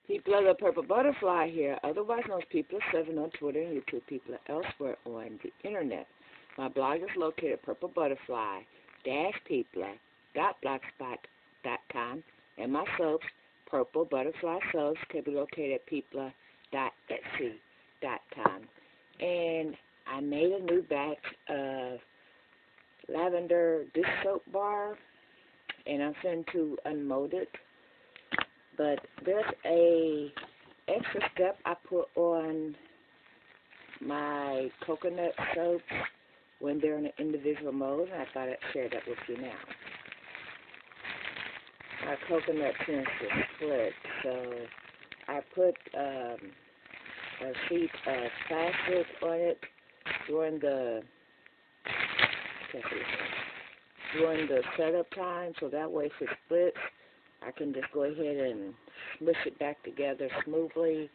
People of the Purple Butterfly here, otherwise known as People7 on Twitter and YouTube, People elsewhere on the internet. My blog is located at purplebutterfly-people.blogspot.com, and my soaps, Purple Butterfly Soaps, can be located at people.etsy.com. And I made a new batch of lavender dish soap bar, and I'm sent to Unmolded. But there's a extra step I put on my coconut soaps when they're in an individual mold, and I thought I'd share that with you now. My coconut tends to split, so I put a sheet of plastic on it during the setup time, so that way if it splits, I can just go ahead and smush it back together smoothly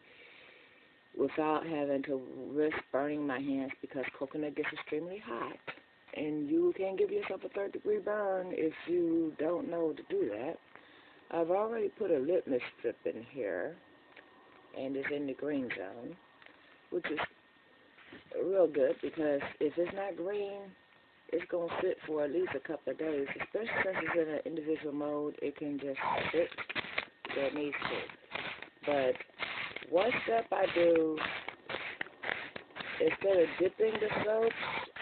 without having to risk burning my hands, because coconut gets extremely hot. And you can give yourself a third-degree burn if you don't know to do that. I've already put a litmus strip in here, and it's in the green zone, which is real good, because if it's not green, it's going to sit for at least a couple of days, especially since it's in an individual mold. It can just sit where it needs to. But one step I do, instead of dipping the soaps,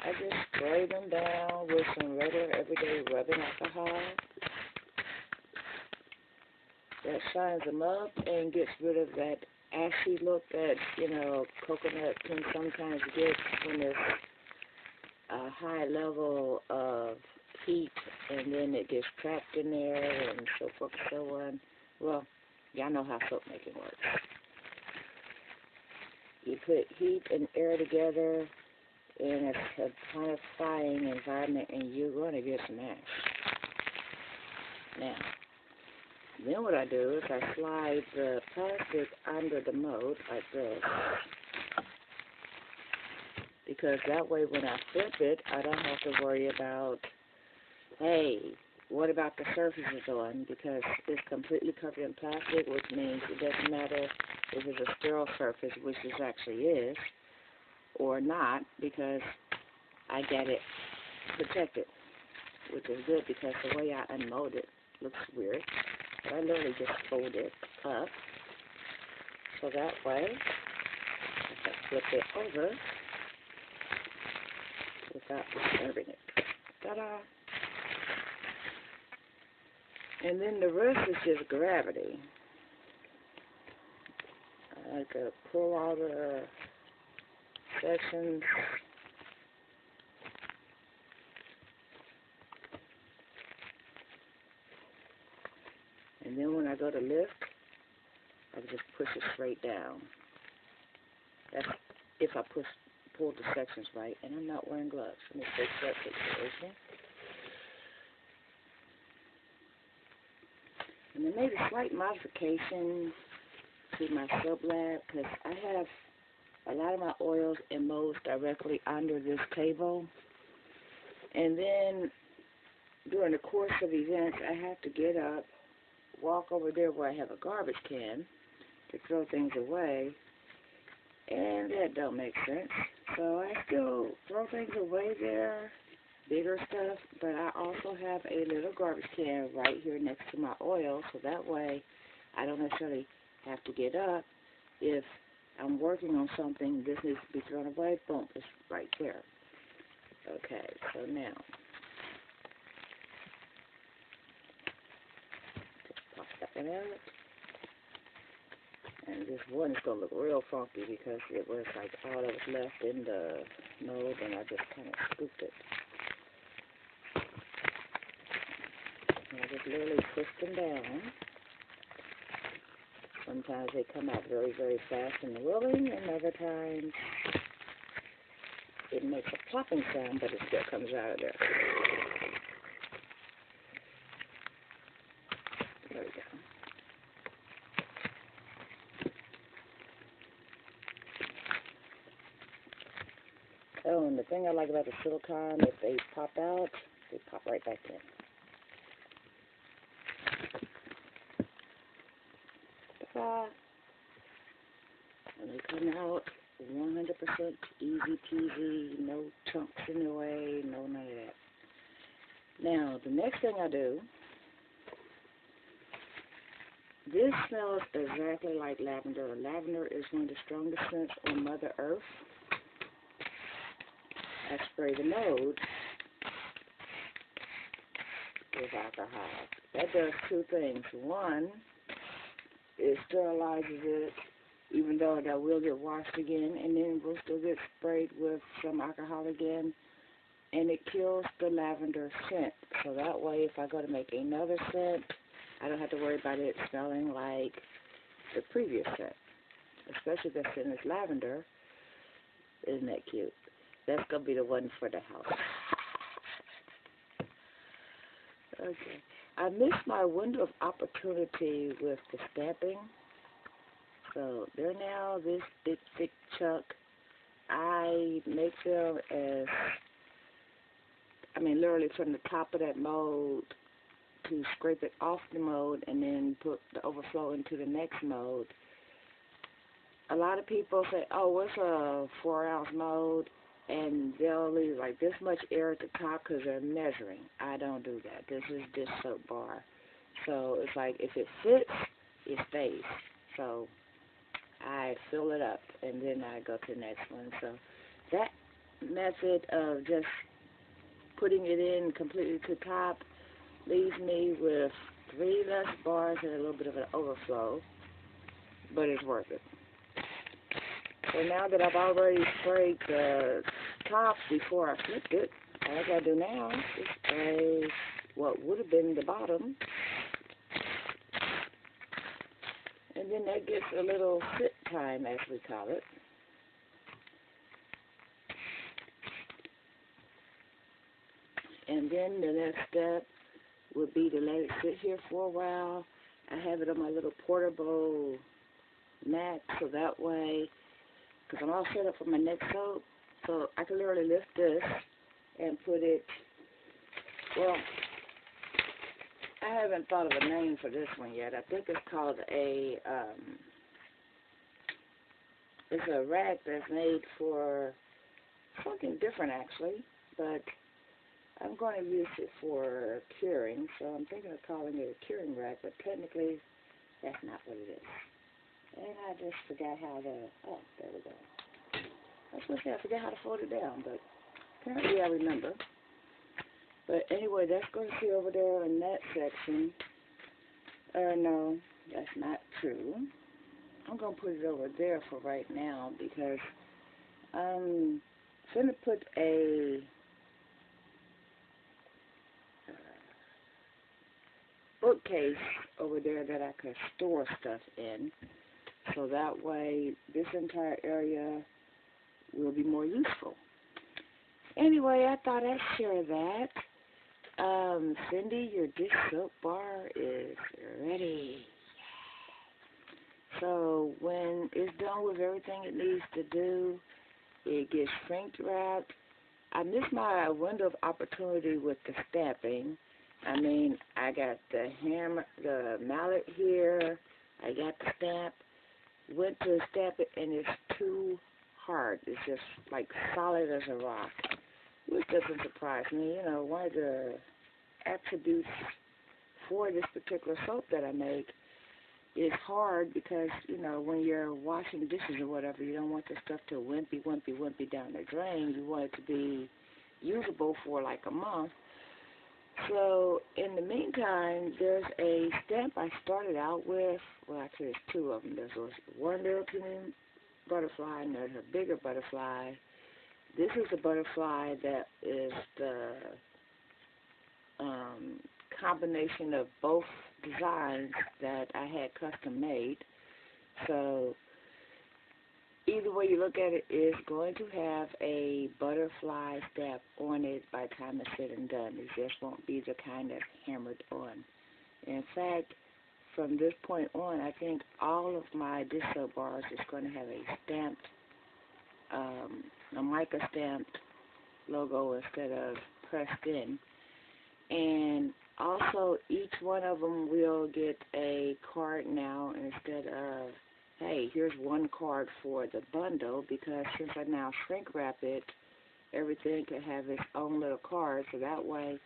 I just spray them down with some regular everyday rubbing alcohol. That shines them up and gets rid of that ashy look that, coconut can sometimes get when it's a high level of heat, and then it gets trapped in there and so forth and so on. Well, y'all know how soap making works. You put heat and air together in a tonifying environment, and you're going to get some ash. Now, then what I do is I slide the plastic under the mold like this, because that way when I flip it, I don't have to worry about, hey, what about the surface it's on, because it's completely covered in plastic, which means it doesn't matter if it's a sterile surface, which this actually is, or not, because I get it protected, which is good, because the way I unmold it looks weird. But I literally just fold it up, so that way I can flip it over without disturbing it. Ta-da! And then the rest is just gravity. I could pull all the sections. And then when I go to lift, I just push it straight down. That's if I pull the sections right, and I'm not wearing gloves. Let me fix that situation. And I made a slight modification to my sub lab, because I have a lot of my oils and molds directly under this table. And then during the course of events, I have to get up, walk over there where I have a garbage can to throw things away, and that don't make sense. So I still throw things away there, bigger stuff, but I also have a little garbage can right here next to my oil, so that way I don't necessarily have to get up. If I'm working on something, this needs to be thrown away, boom, it's right there. Okay, so now, pop that one out. And this one is going to look real funky because it was like all that was left in the mold, and I just kind of scooped it. And I just literally push them down. Sometimes they come out very, very fast and willing, and other times it makes a plopping sound, but it still comes out of there. There we go. Oh, and the thing I like about the silicone, if they pop out, they pop right back in. Ta-da! And they come out 100% easy peasy, no chunks in the way, no none of that. Now, the next thing I do, this smells exactly like lavender. Lavender is one of the strongest scents on Mother Earth. I spray the mold with alcohol. That does two things. One, it sterilizes it, even though that will get washed again, and then we'll still get sprayed with some alcohol again, and it kills the lavender scent. So that way, if I go to make another scent, I don't have to worry about it smelling like the previous scent, especially if the scent is lavender. Isn't that cute? That's going to be the one for the house. Okay. I missed my window of opportunity with the stamping. So they're now this big, thick chunk. I make them as, literally from the top of that mold to scrape it off the mold and then put the overflow into the next mold. A lot of people say, oh, what's a 4-ounce mold? And they'll leave like this much air at the top because they're measuring. I don't do that. This is dish soap bar. So it's like if it fits, it stays. So I fill it up and then I go to the next one. So that method of just putting it in completely to the top leaves me with 3 less bars and a little bit of an overflow, but it's worth it. So now that I've already sprayed the top before I flipped it, all I gotta do now is spray what would have been the bottom, and then that gets a little sit time, as we call it. And then the next step would be to let it sit here for a while. I have it on my little portable mat, so that way, because I'm all set up for my next soap, so I can literally lift this and put it, well, I haven't thought of a name for this one yet. I think it's called it's a rack that's made for something different actually, but I'm going to use it for curing, so I'm thinking of calling it a curing rack, but technically that's not what it is. And I just forgot how to, oh, there we go. I was going to say I forgot how to fold it down, but apparently I remember. But anyway, that's going to be over there in that section. No, that's not true. I'm going to put it over there for right now because I'm going to put a bookcase over there that I could store stuff in. So that way, this entire area will be more useful. Anyway, I thought I'd share that. Cindy, your dish soap bar is ready. So when it's done with everything it needs to do, it gets shrink wrapped. I missed my window of opportunity with the stamping. I got the hammer, the mallet here. I got the stamp. Went to stamp it, and it's too hard. It's just like solid as a rock, which doesn't surprise me. You know, one of the attributes for this particular soap that I make is hard because, you know, when you're washing dishes or whatever, you don't want the stuff to wimpy down the drain. You want it to be usable for like a month. So, in the meantime, there's a stamp I started out with. Well, actually, there's 2 of them. There's one little teeny butterfly, and there's a bigger butterfly. This is a butterfly that is the combination of both designs that I had custom made. So, either way you look at it, it's going to have a butterfly stamp on it by the time it's said and done. It just won't be the kind that's hammered on. In fact, from this point on, I think all of my dish soap bars is going to have a stamped, a mica stamped logo instead of pressed in. And also, each one of them will get a card now instead of, hey, okay, here's one card for the bundle, because since I now shrink wrap it, everything can have its own little card, so that way,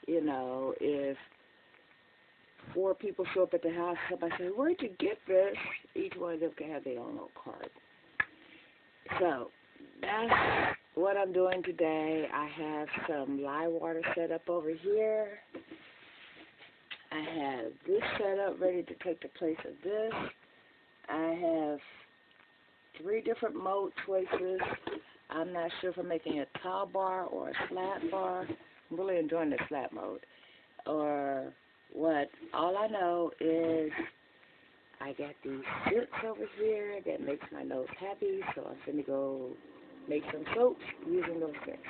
you know, if 4 people show up at the house, somebody says, where'd you get this? Each one of them can have their own little card. So, that's what I'm doing today. I have some lye water set up over here. I have this set up ready to take the place of this. I have 3 different mode choices. I'm not sure if I'm making a towel bar or a slat bar. I'm really enjoying the slat mode. Or what. All I know is I got these scents over here that makes my nose happy, so I'm going to go make some soaps using those scents.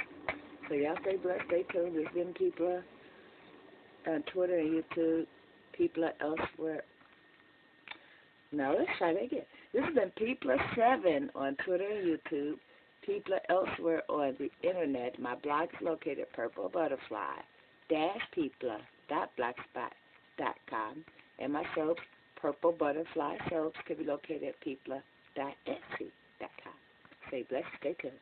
So y'all stay blessed, stay tuned. This has been People on Twitter and YouTube, People elsewhere. Now let's try that again. This has been People7 on Twitter and YouTube, People elsewhere on the internet. My blog is located at purplebutterfly-people.blogspot.com, and my soaps, Purple Butterfly Soaps, can be located at people.etsy.com. Stay blessed, stay tuned.